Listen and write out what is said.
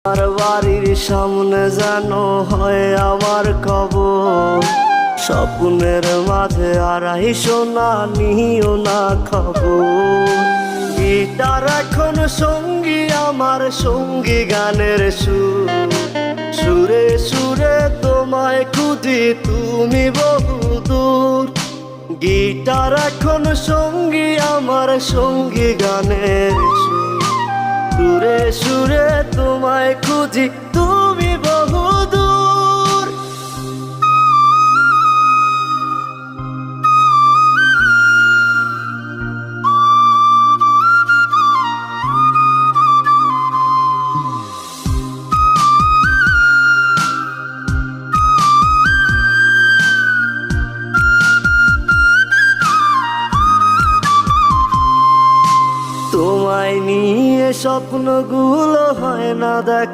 আমার বাড়ির সামনে যেন হয় আমার কবর, স্বপ্নের মাঝে আড়াইশো না নিও না খবর। গিটার এখন সঙ্গী আমার, সঙ্গী গানের সুর, সুরে সুরে তোমায় খুঁজি তুমি বহুদূর। গিটার এখন সঙ্গী আমার, সঙ্গী গানের সুর, সুরে সুরে তোমায় খুঁজি তুমি বহুদূর। তোমায় নিয়ে স্বপ্নগুলো হয় না দেখা।